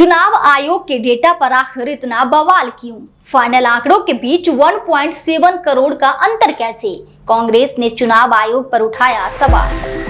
चुनाव आयोग के डेटा पर आखिर इतना बवाल क्यों? फाइनल आंकड़ों के बीच 1.7 करोड़ का अंतर कैसे? कांग्रेस ने चुनाव आयोग पर उठाया सवाल।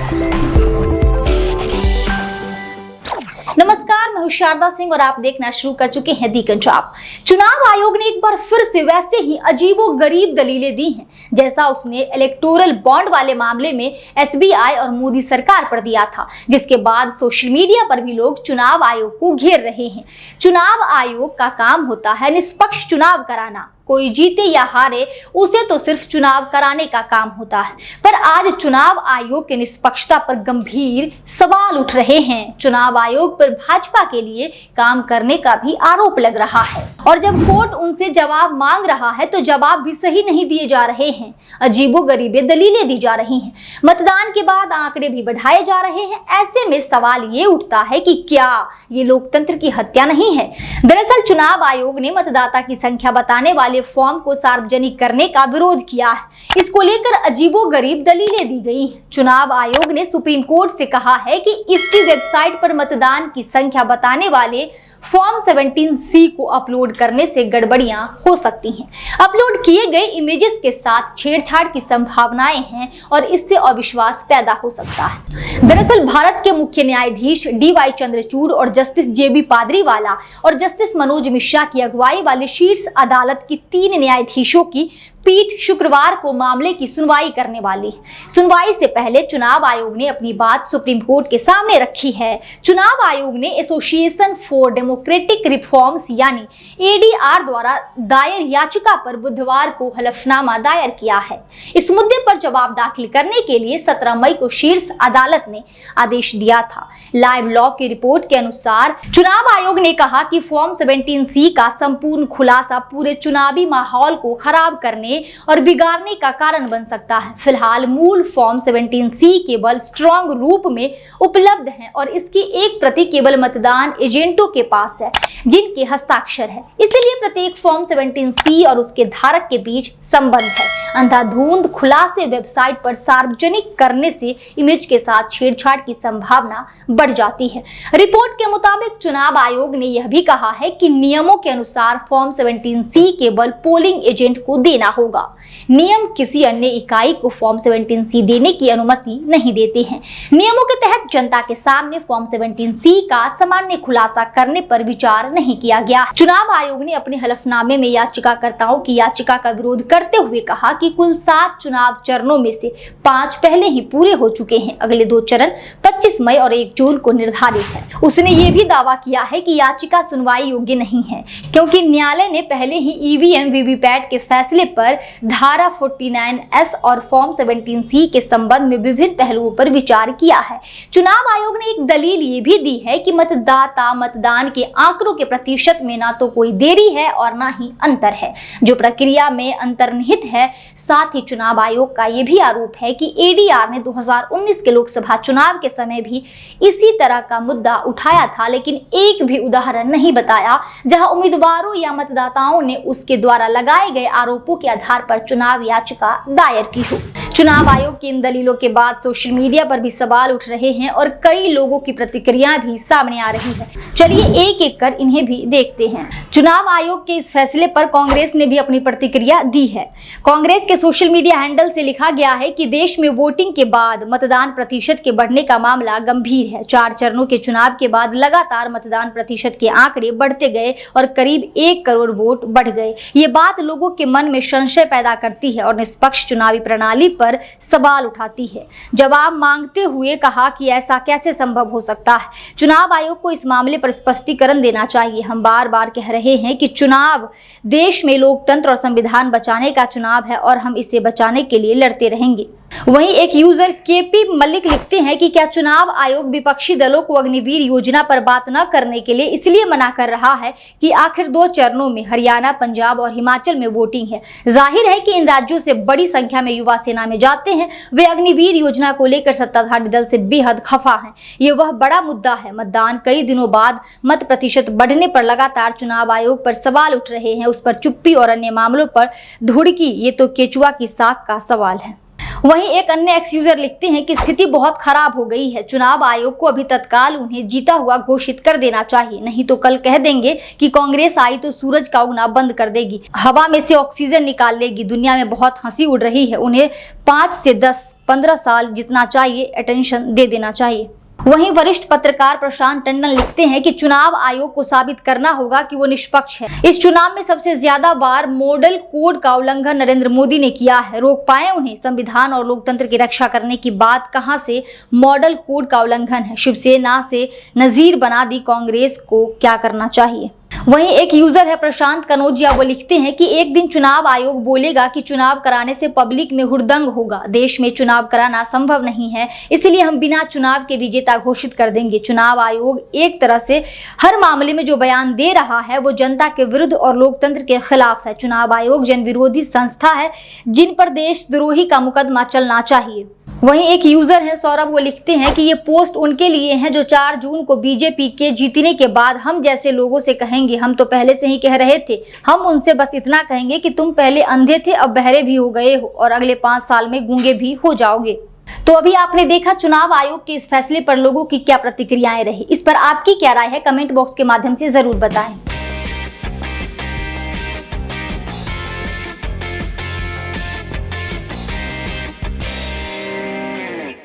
नमस्कार, मैं हूं शारदा सिंह और आप देखना शुरू कर चुके हैं दी पंजाब। चुनाव आयोग ने एक बार फिर से वैसे ही अजीबोगरीब दलीलें दी हैं जैसा उसने इलेक्टोरल बॉन्ड वाले मामले में एसबीआई और मोदी सरकार पर दिया था, जिसके बाद सोशल मीडिया पर भी लोग चुनाव आयोग को घेर रहे हैं। चुनाव आयोग का काम होता है निष्पक्ष चुनाव कराना, कोई जीते या हारे उसे तो सिर्फ चुनाव कराने का काम होता है। पर आज चुनाव आयोग की निष्पक्षता पर गंभीर सवाल उठ रहे हैं। चुनाव आयोग पर भाजपा के लिए काम करने का भी आरोप लग रहा है और जब कोर्ट उनसे जवाब मांग रहा है तो जवाब भी सही नहीं दिए जा रहे हैं। अजीबोगरीब दलीलें दी जा रही हैं। मतदान के बाद आंकड़े भी बढ़ाए जा रहे हैं। ऐसे में सवाल ये उठता है कि क्या ये लोकतंत्र की हत्या नहीं है? दरअसल चुनाव आयोग ने मतदाता की संख्या बताने वाले फॉर्म को सार्वजनिक करने का विरोध किया है। इसको लेकर अजीबोगरीब दलीलें दी गई। चुनाव आयोग ने सुप्रीम कोर्ट से कहा है कि इसकी वेबसाइट पर मतदान की संख्या बताने वाले फॉर्म 17C को अपलोड करने से गड़बड़ियां हो सकती हैं। अपलोड किए गए इमेजेस के साथ छेड़छाड़ की संभावनाएं हैं और इससे अविश्वास पैदा हो सकता है। दरअसल भारत के मुख्य न्यायाधीश DY चंद्रचूड़ और जस्टिस JB पादरीवाला और जस्टिस मनोज मिश्रा की अगुवाई वाली शीर्ष अदालत की 3 न्यायाधीशों की पीठ शुक्रवार को मामले की सुनवाई करने वाली। सुनवाई से पहले चुनाव आयोग ने अपनी बात सुप्रीम कोर्ट के सामने रखी है। चुनाव आयोग ने एसोसिएशन फॉर डेमोक्रेटिक रिफॉर्म्स यानी ADR द्वारा दायर याचिका पर बुधवार को हलफनामा दायर किया है। इस मुद्दे पर जवाब दाखिल करने के लिए 17 मई को शीर्ष अदालत ने आदेश दिया था। लाइव लॉ की रिपोर्ट के अनुसार चुनाव आयोग ने कहा कि फॉर्म 17C का संपूर्ण खुलासा पूरे चुनावी माहौल को खराब करने और बिगाड़ने का कारण बन सकता है। फिलहाल मूल फॉर्म 17C केवल स्ट्रॉन्ग रूप में उपलब्ध है और इसकी एक प्रति केवल मतदान एजेंटों के पास है जिनके हस्ताक्षर है। इसलिए प्रत्येक फॉर्म 17C और उसके धारक के बीच संबंध है। अंधाधुंध खुलासे वेबसाइट पर सार्वजनिक करने से इमेज के साथ छेड़छाड़ की संभावना बढ़ जाती है। रिपोर्ट के मुताबिक चुनाव आयोग ने यह भी कहा है कि नियमों के अनुसार फॉर्म 17C केवल पोलिंग एजेंट को देना होगा। नियम किसी अन्य इकाई को फॉर्म 17C देने की अनुमति नहीं देते हैं। नियमों के तहत जनता के सामने फॉर्म 17C का सामान्य खुलासा करने पर विचार नहीं किया गया। चुनाव आयोग ने अपने हलफनामे में याचिकाकर्ताओं की याचिका का विरोध करते हुए कहा कि कुल 7 चुनाव चरणों में से 5 पहले ही पूरे हो चुके हैं। अगले 2 चरण 25 मई और 1 जून को निर्धारित है। उसने ये भी दावा किया है कि याचिका सुनवाई योग्य नहीं है क्योंकि न्यायालय ने पहले ही EVM वीवीपैट के फैसले पर धारा 49S और फॉर्म 17C के संबंध में विभिन्न पहलुओं पर विचार किया है। चुनाव आयोग ने एक दलील ये भी दी है कि मतदाता मतदान के आंकड़ों के प्रतिशत में ना तो कोई देरी है और ना ही अंतर है, जो प्रक्रिया में अंतर्निहित है। साथ ही चुनाव आयोग का यह भी आरोप है कि ADR ने 2019 के लोकसभा चुनाव के समय भी इसी तरह का मुद्दा उठाया था, लेकिन एक भी उदाहरण नहीं बताया जहां उम्मीदवारों या मतदाताओं ने उसके द्वारा लगाए गए आरोपों के आधार पर चुनाव याचिका दायर की हो। चुनाव आयोग की इन दलीलों के बाद सोशल मीडिया पर भी सवाल उठ रहे हैं और कई लोगों की प्रतिक्रिया भी सामने आ रही है। चलिए एक एक कर इन्हें भी देखते हैं। चुनाव आयोग के इस फैसले पर कांग्रेस ने भी अपनी प्रतिक्रिया दी है। कांग्रेस के सोशल मीडिया हैंडल से लिखा गया है कि देश में वोटिंग के बाद मतदान प्रतिशत के बढ़ने का मामला गंभीर है। 4 चरणों के चुनाव के बाद लगातार मतदान प्रतिशत के आंकड़े बढ़ते गए और करीब 1 करोड़ वोट बढ़ गए। ये बात लोगों के मन में संशय पैदा करती है और निष्पक्ष चुनावी प्रणाली पर सवाल उठाती है। जवाब मांगते हुए कहा कि ऐसा कैसे संभव हो सकता है? चुनाव आयोग को इस मामले पर स्पष्टीकरण देना चाहिए। हम बार बार कह रहे हैं कि चुनाव देश में लोकतंत्र और संविधान बचाने का चुनाव है और हम इसे बचाने के लिए लड़ते रहेंगे। वहीं एक यूजर KP मलिक लिखते हैं कि क्या चुनाव आयोग विपक्षी दलों को अग्निवीर योजना पर बात न करने के लिए इसलिए मना कर रहा है कि आखिर 2 चरणों में हरियाणा, पंजाब और हिमाचल में वोटिंग है। जाहिर है कि इन राज्यों से बड़ी संख्या में युवा सेना में जाते हैं। वे अग्निवीर योजना को लेकर सत्ताधारी दल से बेहद खफा हैं। ये वह बड़ा मुद्दा है। मतदान कई दिनों बाद मत प्रतिशत बढ़ने पर लगातार चुनाव आयोग पर सवाल उठ रहे हैं। उस पर चुप्पी और अन्य मामलों पर धुड़की, ये तो केचुआ की साख का सवाल है। वहीं एक अन्य एक्स यूजर लिखते हैं कि स्थिति बहुत खराब हो गई है, चुनाव आयोग को अभी तत्काल उन्हें जीता हुआ घोषित कर देना चाहिए, नहीं तो कल कह देंगे कि कांग्रेस आई तो सूरज का उगना बंद कर देगी, हवा में से ऑक्सीजन निकाल लेगी। दुनिया में बहुत हंसी उड़ रही है, उन्हें 5 से 10-15 साल जितना चाहिए अटेंशन दे देना चाहिए। वहीं वरिष्ठ पत्रकार प्रशांत टंडन लिखते हैं कि चुनाव आयोग को साबित करना होगा कि वो निष्पक्ष है। इस चुनाव में सबसे ज्यादा बार मॉडल कोड का उल्लंघन नरेंद्र मोदी ने किया है, रोक पाए उन्हें? संविधान और लोकतंत्र की रक्षा करने की बात कहां से मॉडल कोड का उल्लंघन है? शिवसेना से नजीर बना दी कांग्रेस को क्या करना चाहिए? वहीं एक यूजर है प्रशांत कनौजिया, वो लिखते हैं कि एक दिन चुनाव आयोग बोलेगा कि चुनाव कराने से पब्लिक में हुड़दंग होगा, देश में चुनाव कराना संभव नहीं है, इसलिए हम बिना चुनाव के विजेता घोषित कर देंगे। चुनाव आयोग एक तरह से हर मामले में जो बयान दे रहा है वो जनता के विरुद्ध और लोकतंत्र के खिलाफ है। चुनाव आयोग जन विरोधी संस्था है जिन पर देशद्रोही का मुकदमा चलना चाहिए। वहीं एक यूजर है सौरभ, वो लिखते हैं कि ये पोस्ट उनके लिए है जो 4 जून को बीजेपी के जीतने के बाद हम जैसे लोगों से कहेंगे, हम तो पहले से ही कह रहे थे, हम उनसे बस इतना कहेंगे कि तुम पहले अंधे थे अब बहरे भी हो गए हो और अगले 5 साल में गूंगे भी हो जाओगे। तो अभी आपने देखा चुनाव आयोग के इस फैसले पर लोगों की क्या प्रतिक्रियाएं रही, इस पर आपकी क्या राय है कमेंट बॉक्स के माध्यम से जरूर बताएं।